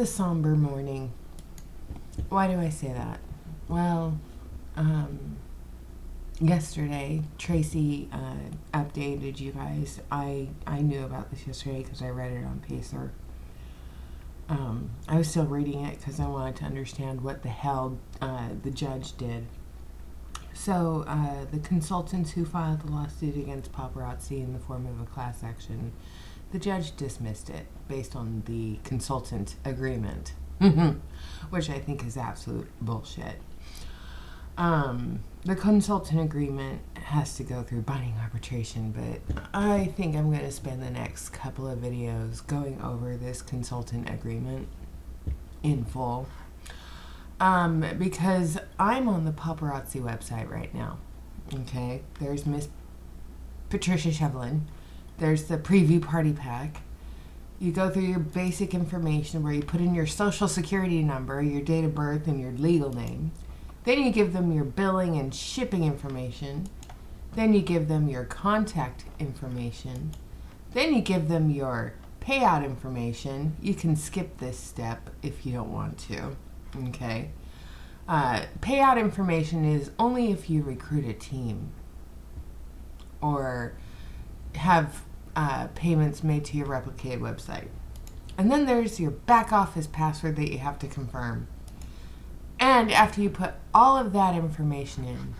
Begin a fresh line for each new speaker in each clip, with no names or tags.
a somber morning. Why do I say that? Well, yesterday, Tracy updated you guys. I knew about this yesterday because I read it on Pacer. I was still reading it because I wanted to understand what the hell the judge did. So, the consultants who filed the lawsuit against paparazzi in the form of a class action, the judge dismissed it based on the consultant agreement, which I think is absolute bullshit. The consultant agreement has to go through binding arbitration, but I think I'm going to spend the next couple of videos going over this consultant agreement in full. Because I'm on the paparazzi website right now. Okay, there's Miss Patricia Shevlin. There's the preview party pack. You go through your basic information where you put in your social security number, your date of birth, and your legal name. Then you give them your billing and shipping information. Then you give them your contact information. Then you give them your payout information. You can skip this step if you don't want to. Okay. Payout information is only if you recruit a team or have payments made to your replicated website. And then there's your back office password that you have to confirm. And after you put all of that information in,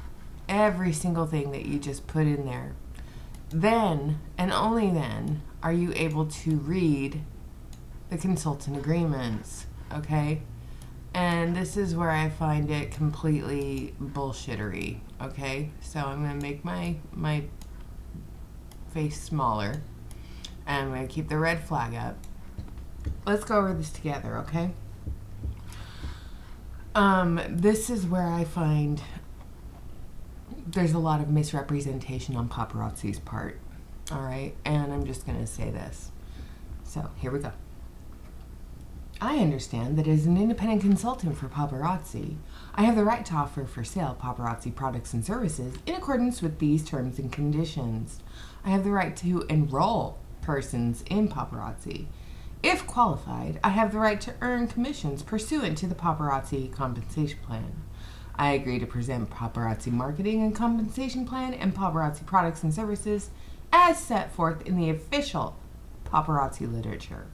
every single thing that you just put in there, then and only then are you able to read the consultant agreements. Okay? And this is where I find it completely bullshittery, okay? So I'm going to make my face smaller. And I'm going to keep the red flag up. Let's go over this together, okay? This is where I find there's a lot of misrepresentation on paparazzi's part, all right? And I'm just going to say this. So here we go. I understand that as an independent consultant for paparazzi, I have the right to offer for sale paparazzi products and services in accordance with these terms and conditions. I have the right to enroll persons in paparazzi. If qualified, I have the right to earn commissions pursuant to the paparazzi compensation plan. I agree to present paparazzi marketing and compensation plan and paparazzi products and services as set forth in the official paparazzi literature.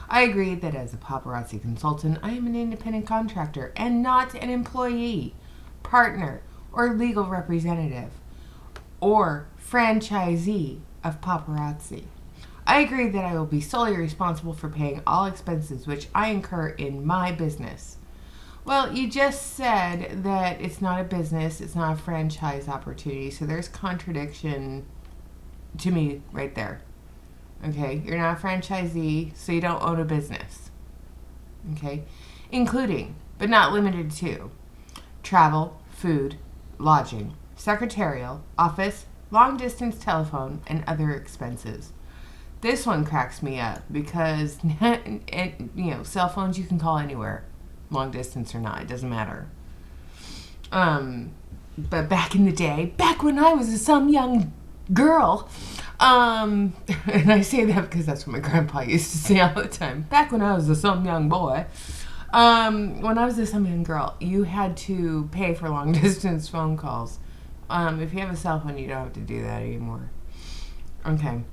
I agree that as a paparazzi consultant, I am an independent contractor and not an employee, partner, or legal representative, or franchisee of paparazzi. I agree that I will be solely responsible for paying all expenses which I incur in my business. Well, you just said that it's not a business, it's not a franchise opportunity, so there's contradiction to me right there. Okay, you're not a franchisee, so you don't own a business. Okay, including, but not limited to, travel, food, lodging, secretarial, office, long-distance telephone, and other expenses. This one cracks me up because, cell phones you can call anywhere, long distance or not, it doesn't matter. But back in the day, back when I was some young girl, and I say that because that's what my grandpa used to say all the time. Back when I was some young boy, when I was some young girl, you had to pay for long distance phone calls. If you have a cell phone, you don't have to do that anymore. Okay.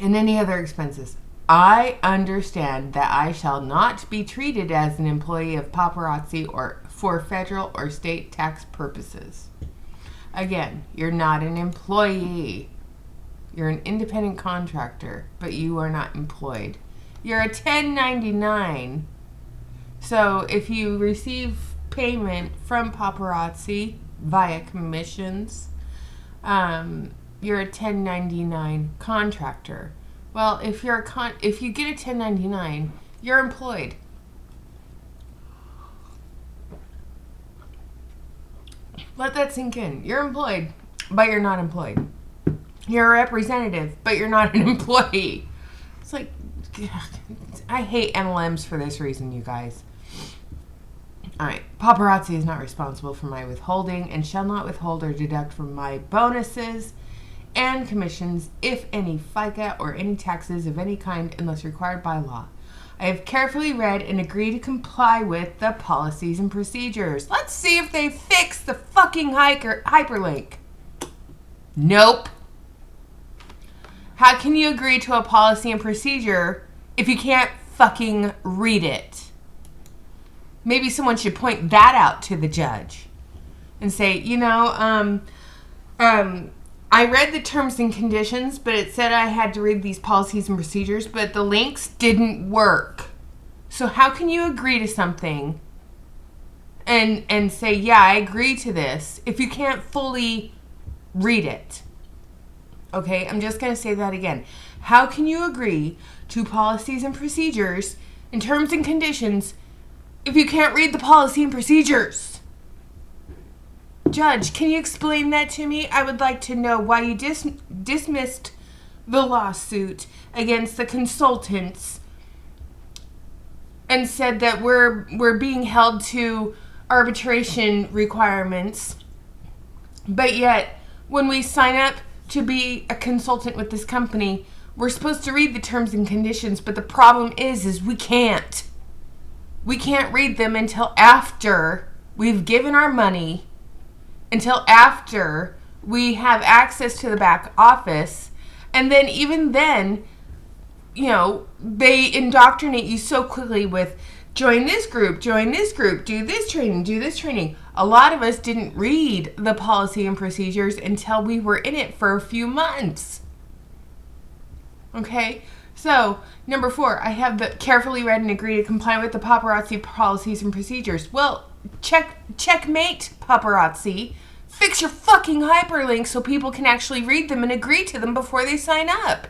And any other expenses. I understand that I shall not be treated as an employee of paparazzi or for federal or state tax purposes. Again, you're not an employee. You're an independent contractor, but you are not employed. You're a 1099. So if you receive payment from paparazzi via commissions, you're a 1099 contractor. Well, if you get a 1099, you're employed. Let that sink in. You're employed, but you're not employed. You're a representative, but you're not an employee. It's like, I hate MLMs for this reason, you guys. Alright, paparazzi is not responsible for my withholding and shall not withhold or deduct from my bonuses and commissions, if any, FICA or any taxes of any kind unless required by law. I have carefully read and agree to comply with the policies and procedures. Let's see if they fix the fucking hyperlink. Nope. How can you agree to a policy and procedure if you can't fucking read it? Maybe someone should point that out to the judge and say, I read the terms and conditions, but it said I had to read these policies and procedures, but the links didn't work. So how can you agree to something and say, yeah, I agree to this if you can't fully read it? Okay, I'm just going to say that again. How can you agree to policies and procedures and terms and conditions if you can't read the policy and procedures? Judge, can you explain that to me? I would like to know why you dismissed the lawsuit against the consultants and said that we're being held to arbitration requirements, but yet when we sign up to be a consultant with this company, we're supposed to read the terms and conditions, but the problem is we can't. We can't read them until after we've given our money, until after we have access to the back office. And then even then, they indoctrinate you so quickly with join this group, do this training. A lot of us didn't read the policy and procedures until we were in it for a few months. Okay? So, number 4, I have carefully read and agree to comply with the paparazzi policies and procedures. Well, checkmate, paparazzi. Fix your fucking hyperlinks so people can actually read them and agree to them before they sign up.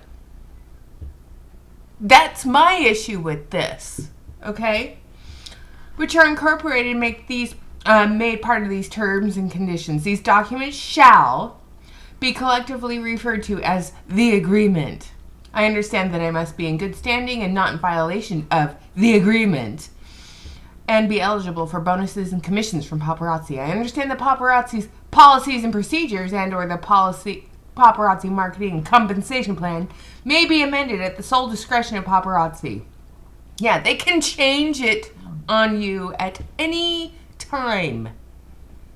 That's my issue with this. Okay? Which are incorporated and make these made part of these terms and conditions. These documents shall be collectively referred to as the agreement. I understand that I must be in good standing and not in violation of the agreement and be eligible for bonuses and commissions from paparazzi. I understand the paparazzi's policies and procedures and or the paparazzi marketing and compensation plan may be amended at the sole discretion of paparazzi. Yeah, they can change it on you at any time.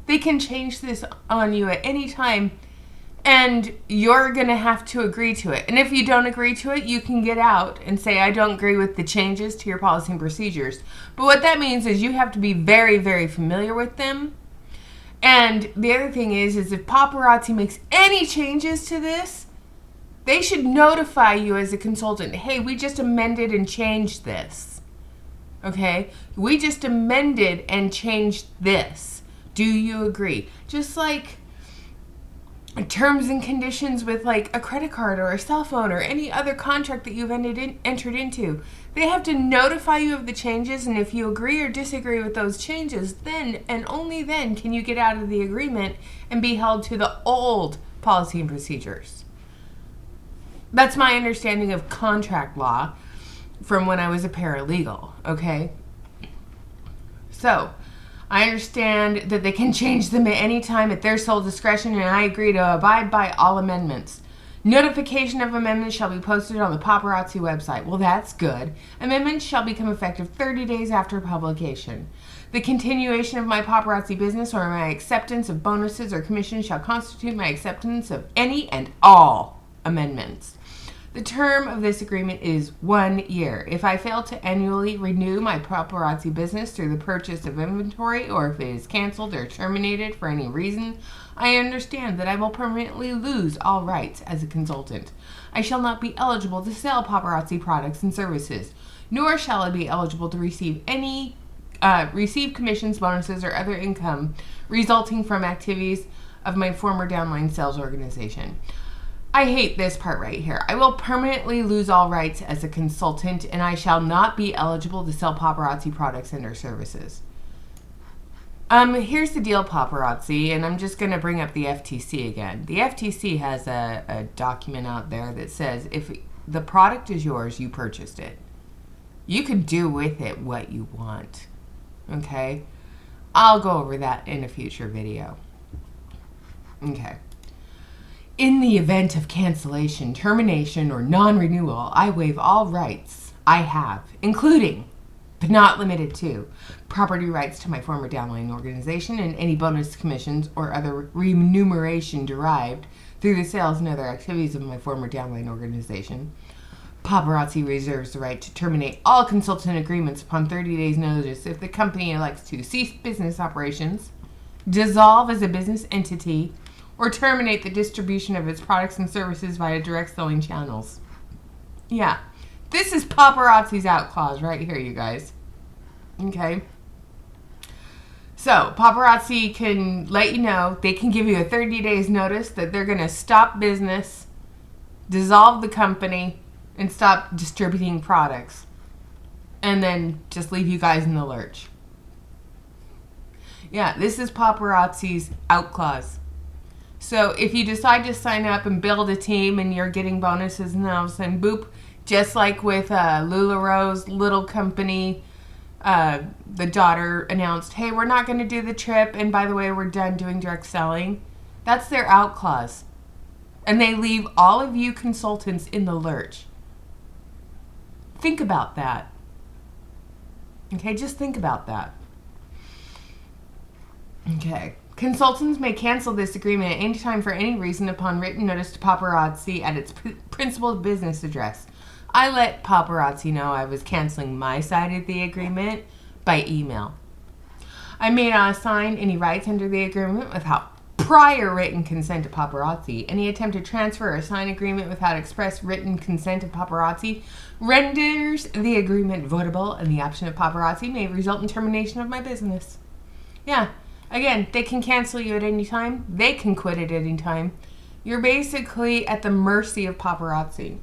They can change this on you at any time, and you're going to have to agree to it. And if you don't agree to it, you can get out and say, I don't agree with the changes to your policy and procedures. But what that means is you have to be very, very familiar with them. And the other thing is if paparazzi makes any changes to this, they should notify you as a consultant. Hey, we just amended and changed this. Okay? We just amended and changed this. Do you agree? Just like terms and conditions with like a credit card or a cell phone or any other contract that you've entered into. They have to notify you of the changes, and if you agree or disagree with those changes, then and only then can you get out of the agreement and be held to the old policy and procedures. That's my understanding of contract law from when I was a paralegal, okay? So, I understand that they can change them at any time at their sole discretion, and I agree to abide by all amendments. Notification of amendments shall be posted on the paparazzi website. Well, that's good. Amendments shall become effective 30 days after publication. The continuation of my paparazzi business or my acceptance of bonuses or commissions shall constitute my acceptance of any and all amendments. The term of this agreement is 1 year. If I fail to annually renew my paparazzi business through the purchase of inventory, or if it is canceled or terminated for any reason, I understand that I will permanently lose all rights as a consultant. I shall not be eligible to sell paparazzi products and services, nor shall I be eligible to receive commissions, bonuses, or other income resulting from activities of my former downline sales organization. I hate this part right here. I will permanently lose all rights as a consultant, and I shall not be eligible to sell paparazzi products and or services. Here's the deal, paparazzi, and I'm just going to bring up the FTC again. The FTC has a document out there that says if the product is yours, you purchased it. You can do with it what you want. Okay? I'll go over that in a future video. Okay. In the event of cancellation, termination, or non-renewal, I waive all rights I have, including, but not limited to, property rights to my former downline organization and any bonus commissions or other remuneration derived through the sales and other activities of my former downline organization. Paparazzi reserves the right to terminate all consultant agreements upon 30 days notice if the company elects to cease business operations, dissolve as a business entity, or terminate the distribution of its products and services via direct selling channels. Yeah, this is paparazzi's out clause right here, you guys. Okay? So, paparazzi can let you know, they can give you a 30 days notice that they're going to stop business, dissolve the company, and stop distributing products. And then just leave you guys in the lurch. Yeah, this is paparazzi's out clause. So if you decide to sign up and build a team and you're getting bonuses and all of a sudden, boop, just like with LuLaRoe's little company, the daughter announced, hey, we're not going to do the trip, and by the way, we're done doing direct selling. That's their out clause. And they leave all of you consultants in the lurch. Think about that. Okay, just think about that. Okay. Consultants may cancel this agreement at any time for any reason upon written notice to paparazzi at its principal business address. I let paparazzi know I was canceling my side of the agreement by email. I may not assign any rights under the agreement without prior written consent to paparazzi. Any attempt to transfer or sign agreement without express written consent of paparazzi renders the agreement voidable, and the option of paparazzi may result in termination of my business. Yeah, again, they can cancel you at any time. They can quit at any time. You're basically at the mercy of paparazzi.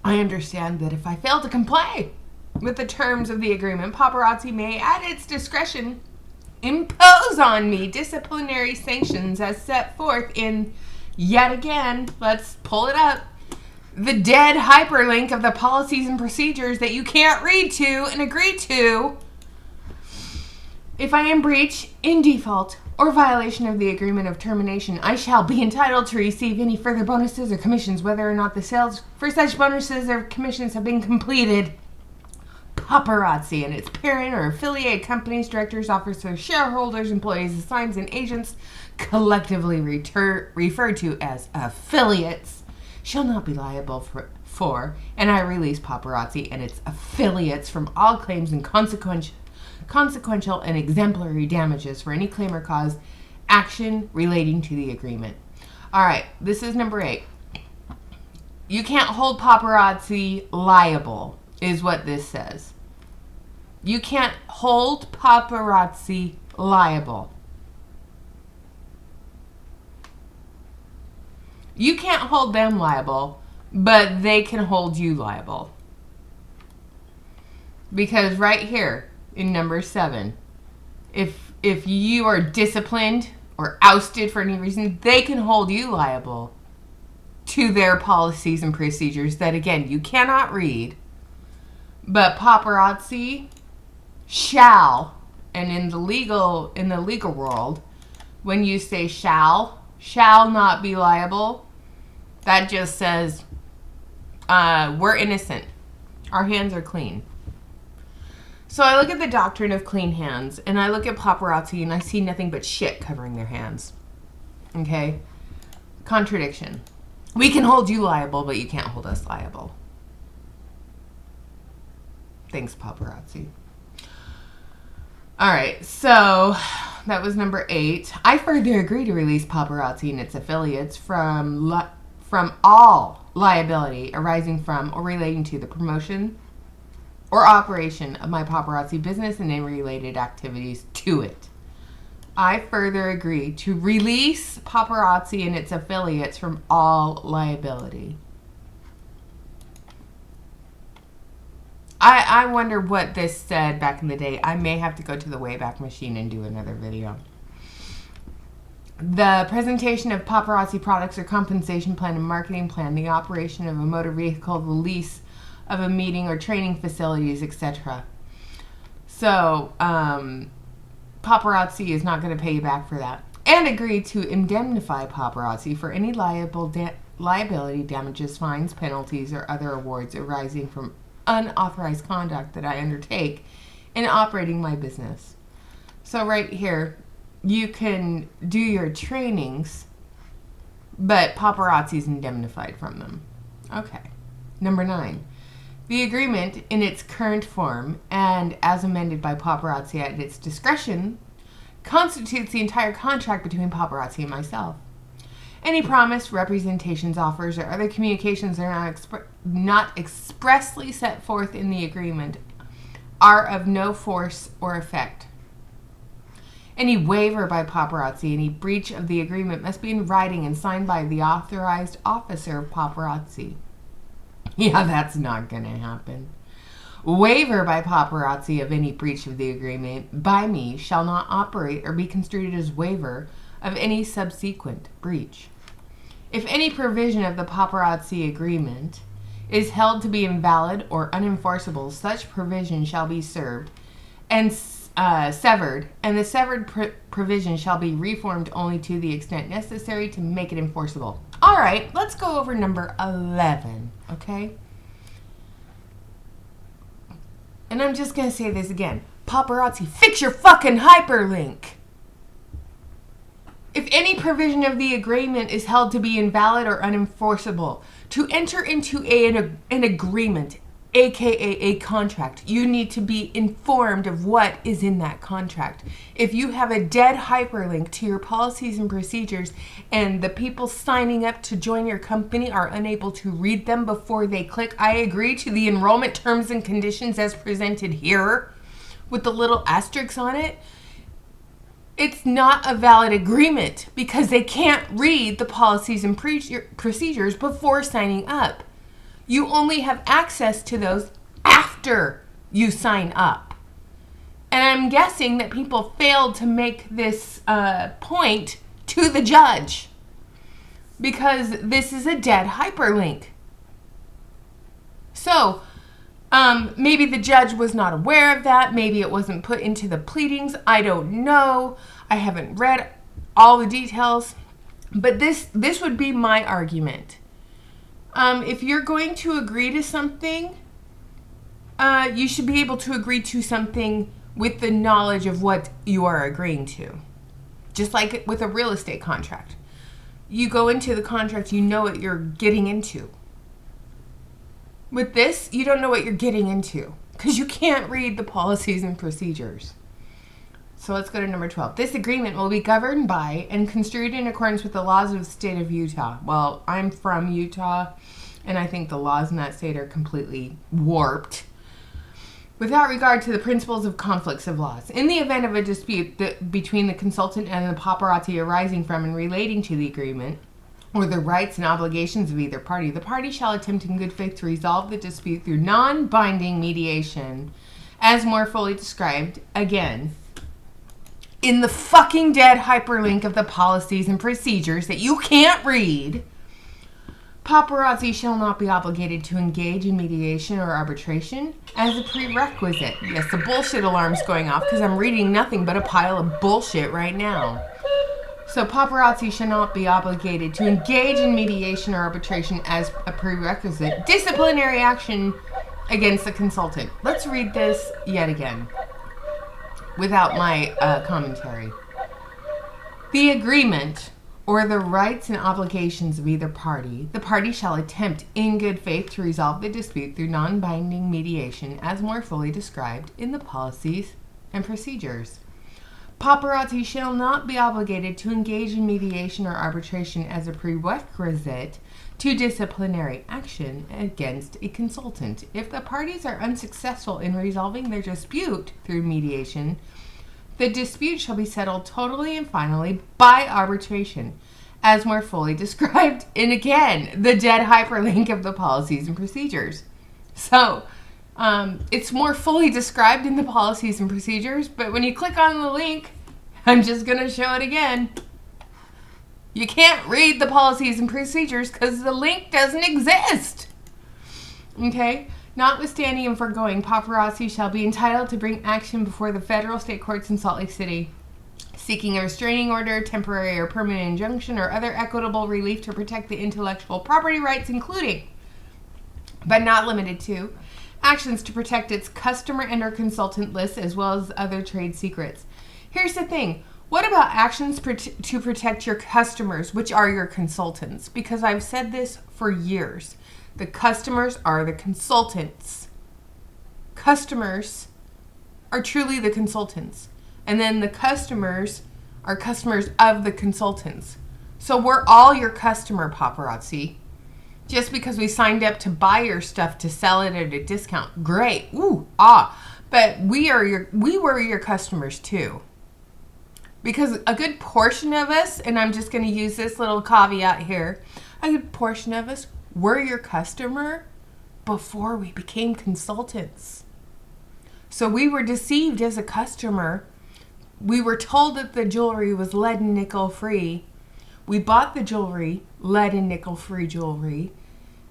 I understand that if I fail to comply with the terms of the agreement, paparazzi may, at its discretion, impose on me disciplinary sanctions as set forth in, yet again, let's pull it up, the dead hyperlink of the policies and procedures that you can't read to and agree to. If I am breach, in default, or violation of the agreement of termination, I shall be entitled to receive any further bonuses or commissions, whether or not the sales for such bonuses or commissions have been completed. Paparazzi and its parent or affiliate companies, directors, officers, shareholders, employees, assigns, and agents, collectively referred to as affiliates, shall not be liable for, and I release paparazzi and its affiliates from all claims and consequential and exemplary damages for any claim or cause action relating to the agreement. All right, this is number 8. You can't hold paparazzi liable, is what this says. You can't hold paparazzi liable. You can't hold them liable, but they can hold you liable. Because right here in number 7, if you are disciplined or ousted for any reason, they can hold you liable to their policies and procedures that, again, you cannot read. But paparazzi shall, and in the legal world, when you say shall not be liable, that just says we're innocent. Our hands are clean. So I look at the doctrine of clean hands, and I look at paparazzi, and I see nothing but shit covering their hands. Okay? Contradiction. We can hold you liable, but you can't hold us liable. Thanks, paparazzi. All right, so that was number 8. I further agree to release paparazzi and its affiliates from all liability arising from or relating to the promotion or operation of my paparazzi business and any related activities to it. I further agree to release paparazzi and its affiliates from all liability. I wonder what this said back in the day. I may have to go to the Wayback Machine and do another video. The presentation of paparazzi products or compensation plan and marketing plan, the operation of a motor vehicle, the lease of a meeting or training facilities, etc. So, paparazzi is not going to pay you back for that. And agree to indemnify paparazzi for any liability, damages, fines, penalties, or other awards arising from unauthorized conduct that I undertake in operating my business. So right here, you can do your trainings, but paparazzi's indemnified from them. Okay. Number 9. The agreement in its current form and as amended by paparazzi at its discretion constitutes the entire contract between paparazzi and myself. Any promise, representations, offers, or other communications that are not expressly set forth in the agreement are of no force or effect. Any waiver by paparazzi, any breach of the agreement must be in writing and signed by the authorized officer of paparazzi. Yeah, that's not going to happen. Waiver by paparazzi of any breach of the agreement by me shall not operate or be construed as waiver of any subsequent breach. If any provision of the paparazzi agreement is held to be invalid or unenforceable, such provision shall be served and severed, and the severed provision shall be reformed only to the extent necessary to make it enforceable. All right, let's go over number 11, okay? And I'm just going to say this again. Paparazzi, fix your fucking hyperlink. If any provision of the agreement is held to be invalid or unenforceable, to enter into an agreement, aka a contract, you need to be informed of what is in that contract. If you have a dead hyperlink to your policies and procedures and the people signing up to join your company are unable to read them before they click I agree to the enrollment terms and conditions as presented here with the little asterisks on it, it's not a valid agreement because they can't read the policies and procedures before signing up. You only have access to those after you sign up. And I'm guessing that people failed to make this point to the judge because this is a dead hyperlink. So, maybe the judge was not aware of that. Maybe it wasn't put into the pleadings. I don't know. I haven't read all the details. But this would be my argument. If you're going to agree to something, you should be able to agree to something with the knowledge of what you are agreeing to. Just like with a real estate contract. You go into the contract, you know what you're getting into. With this, you don't know what you're getting into because you can't read the policies and procedures. So let's go to number 12. This agreement will be governed by and construed in accordance with the laws of the state of Utah. Well, I'm from Utah, and I think the laws in that state are completely warped. Without regard to the principles of conflicts of laws. In the event of a dispute between the consultant and the paparazzi arising from and relating to the agreement, or the rights and obligations of either party, the party shall attempt in good faith to resolve the dispute through non-binding mediation, as more fully described, again, in the fucking dead hyperlink of the policies and procedures that you can't read. Paparazzi shall not be obligated to engage in mediation or arbitration as a prerequisite. Yes, the bullshit alarm's going off because I'm reading nothing but a pile of bullshit right now. So paparazzi shall not be obligated to engage in mediation or arbitration as a prerequisite. Disciplinary action against the consultant. Let's read this yet again without my commentary. The agreement or the rights and obligations of either party, the party shall attempt in good faith to resolve the dispute through non-binding mediation as more fully described in the policies and procedures. Paparazzi shall not be obligated to engage in mediation or arbitration as a prerequisite to disciplinary action against a consultant. If the parties are unsuccessful in resolving their dispute through mediation, the dispute shall be settled totally and finally by arbitration, as more fully described in, again, the dead hyperlink of the policies and procedures. So, it's more fully described in the policies and procedures, but when you click on the link, I'm just going to show it again. You can't read the policies and procedures because the link doesn't exist. Okay? Notwithstanding and foregoing, paparazzi shall be entitled to bring action before the federal state courts in Salt Lake City, seeking a restraining order, temporary or permanent injunction, or other equitable relief to protect the intellectual property rights, including, but not limited to, actions to protect its customer and or consultant lists as well as other trade secrets. Here's the thing. What about actions to protect your customers, which are your consultants? Because I've said this for years. The customers are the consultants. Customers are truly the consultants. And then the customers are customers of the consultants. So we're all your customer, paparazzi. Just because we signed up to buy your stuff to sell it at a discount. Great. Ooh, But we were your customers too. Because a good portion of us, and I'm just going to use this little caveat here, a good portion of us were your customer before we became consultants. So we were deceived as a customer. We were told that the jewelry was lead and nickel free. We bought the jewelry, lead and nickel free jewelry,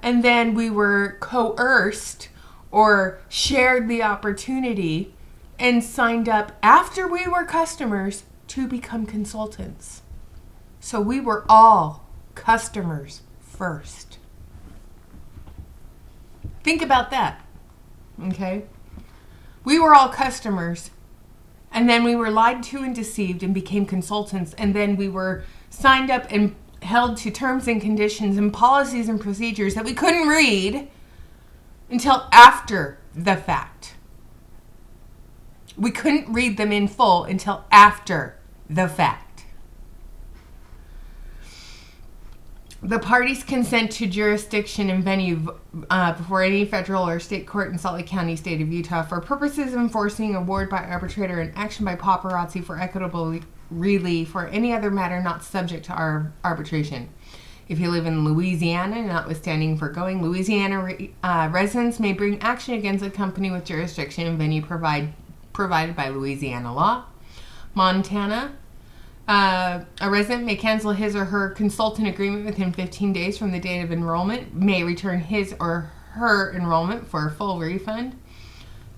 and then we were coerced or shared the opportunity and signed up after we were customers to become consultants. So we were all customers first. Think about that, okay? We were all customers, and then we were lied to and deceived and became consultants, and then we were signed up and held to terms and conditions and policies and procedures that we couldn't read until after the fact. We couldn't read them in full until after the fact. The parties consent to jurisdiction and venue before any federal or state court in Salt Lake County, state of Utah, for purposes of enforcing award by arbitrator and action by paparazzi for equitable relief or any other matter not subject to our arbitration. If you live in Louisiana, notwithstanding foregoing, Louisiana residents may bring action against a company with jurisdiction and venue provided by Louisiana law. Montana, a resident may cancel his or her consultant agreement within 15 days from the date of enrollment, may return his or her enrollment for a full refund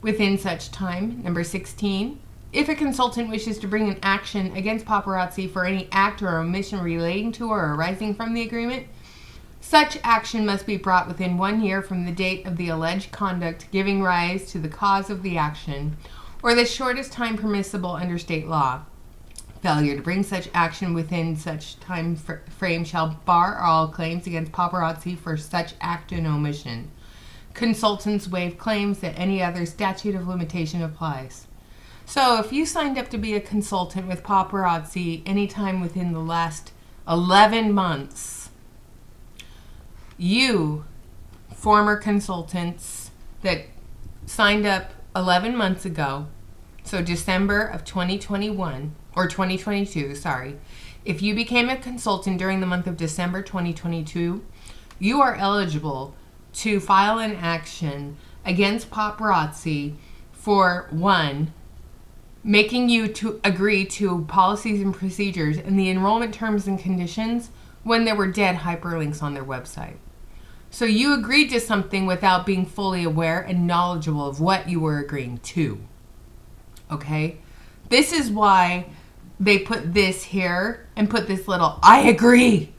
within such time. Number 16, if a consultant wishes to bring an action against paparazzi for any act or omission relating to or arising from the agreement, such action must be brought within 1 year from the date of the alleged conduct giving rise to the cause of the action, or the shortest time permissible under state law. Failure to bring such action within such time frame shall bar all claims against paparazzi for such act and omission. Consultants waive claims that any other statute of limitation applies. So if you signed up to be a consultant with paparazzi anytime within the last 11 months, you, former consultants that signed up 11 months ago, so December of 2021, or 2022, sorry. If you became a consultant during the month of December 2022, you are eligible to file an action against paparazzi for 1, making you to agree to policies and procedures and the enrollment terms and conditions when there were dead hyperlinks on their website. So you agreed to something without being fully aware and knowledgeable of what you were agreeing to. Okay? This is why they put this here and put this little, I agree,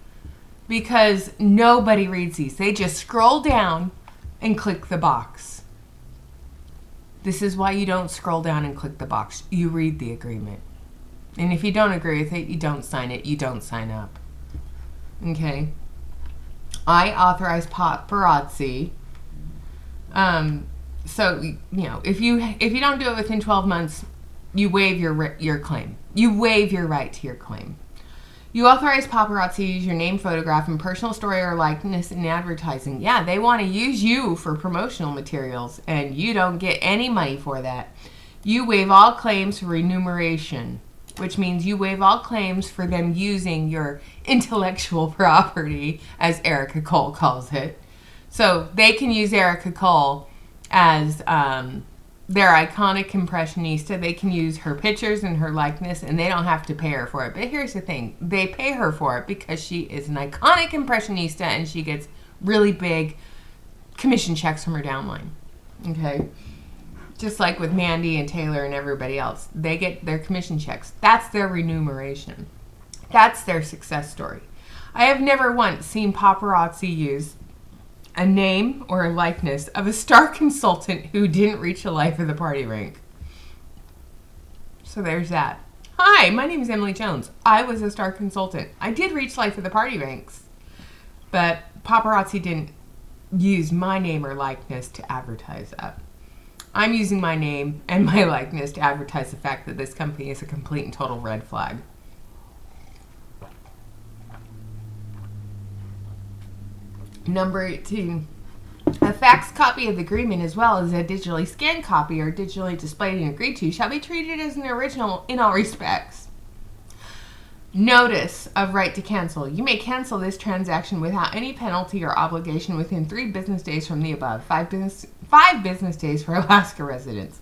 because nobody reads these. They just scroll down and click the box. This is why you don't scroll down and click the box. You read the agreement. And if you don't agree with it, you don't sign it. You don't sign up. Okay? I authorize paparazzi. So, you know, if you don't do it within 12 months, you waive your claim. You waive your right to your claim. You authorize paparazzi to use your name, photograph, and personal story or likeness in advertising. Yeah, they want to use you for promotional materials, and you don't get any money for that. You waive all claims for remuneration, which means you waive all claims for them using your intellectual property, as Erica Cole calls it. So they can use Erica Cole as their iconic impressionista. They can use her pictures and her likeness, and they don't have to pay her for it. But here's the thing. They pay her for it because she is an iconic impressionista, and she gets really big commission checks from her downline. Okay? Just like with Mandy and Taylor and everybody else. They get their commission checks. That's their remuneration. That's their success story. I have never once seen paparazzi use a name or a likeness of a star consultant who didn't reach the life of the party rank. So there's that. Hi, my name is Emily Jones. I was a star consultant. I did reach life of the party ranks, but paparazzi didn't use my name or likeness to advertise that. I'm using my name and my likeness to advertise the fact that this company is a complete and total red flag. Number 18. A faxed copy of the agreement as well as a digitally scanned copy or digitally displayed and agreed to shall be treated as an original in all respects. Notice of right to cancel. You may cancel this transaction without any penalty or obligation within 3 business days from the above, 5 business days for Alaska residents.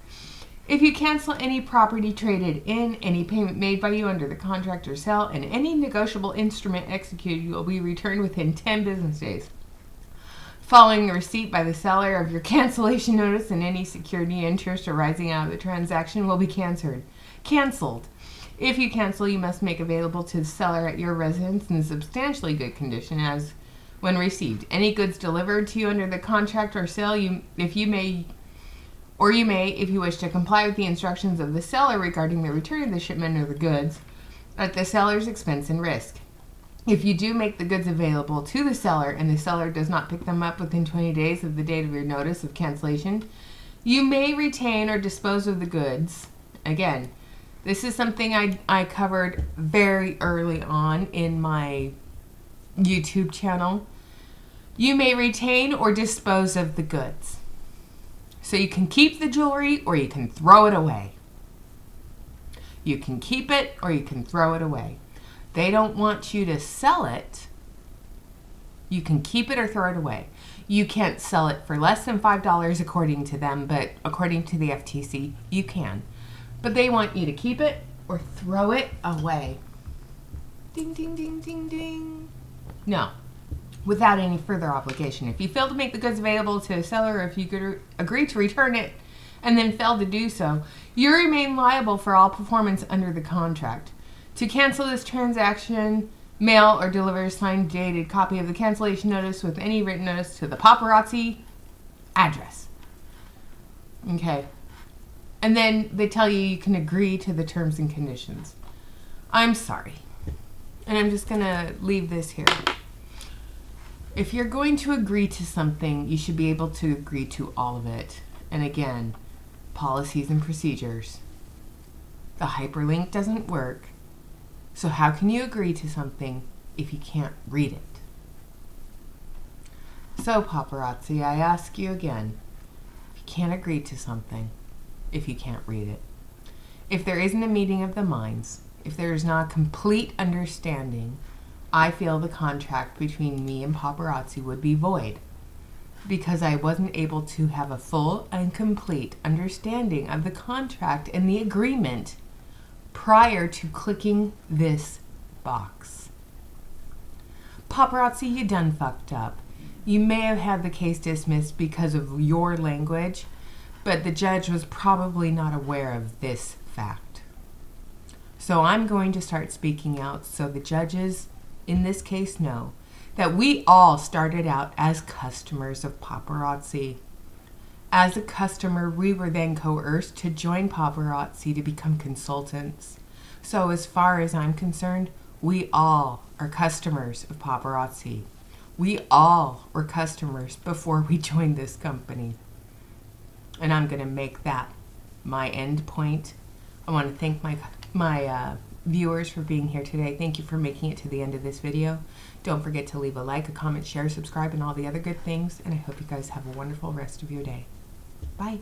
If you cancel any property traded in, any payment made by you under the contract or sale, and any negotiable instrument executed, you will be returned within 10 business days. Following the receipt by the seller of your cancellation notice, and any security interest arising out of the transaction will be canceled. If you cancel, you must make available to the seller at your residence in substantially good condition as when received. Any goods delivered to you under the contract or sale, if you may, if you wish to comply with the instructions of the seller regarding the return of the shipment of the goods at the seller's expense and risk. If you do make the goods available to the seller and the seller does not pick them up within 20 days of the date of your notice of cancellation, you may retain or dispose of the goods. Again, this is something I covered very early on in my YouTube channel. You may retain or dispose of the goods. So you can keep the jewelry or you can throw it away. You can keep it or you can throw it away. They don't want you to sell it. You can keep it or throw it away. You can't sell it for less than $5 according to them, but according to the FTC, you can. But they want you to keep it or throw it away. Ding, ding, ding, ding, ding. No, without any further obligation. If you fail to make the goods available to a seller, or if you agree to return it and then fail to do so, you remain liable for all performance under the contract. To cancel this transaction, mail or deliver a signed dated copy of the cancellation notice with any written notice to the paparazzi address. Okay. And then they tell you you can agree to the terms and conditions. I'm sorry. And I'm just going to leave this here. If you're going to agree to something, you should be able to agree to all of it. And again, policies and procedures. The hyperlink doesn't work. So how can you agree to something if you can't read it? So paparazzi, I ask you again, you can't agree to something if you can't read it. If there isn't a meeting of the minds, if there is not a complete understanding, I feel the contract between me and paparazzi would be void because I wasn't able to have a full and complete understanding of the contract and the agreement prior to clicking this box. Paparazzi, you done fucked up. You may have had the case dismissed because of your language, but the judge was probably not aware of this fact. So I'm going to start speaking out so the judges in this case know that we all started out as customers of paparazzi. As a customer, we were then coerced to join paparazzi to become consultants. So as far as I'm concerned, we all are customers of paparazzi. We all were customers before we joined this company. And I'm going to make that my end point. I want to thank my viewers for being here today. Thank you for making it to the end of this video. Don't forget to leave a like, a comment, share, subscribe, and all the other good things. And I hope you guys have a wonderful rest of your day. Bye.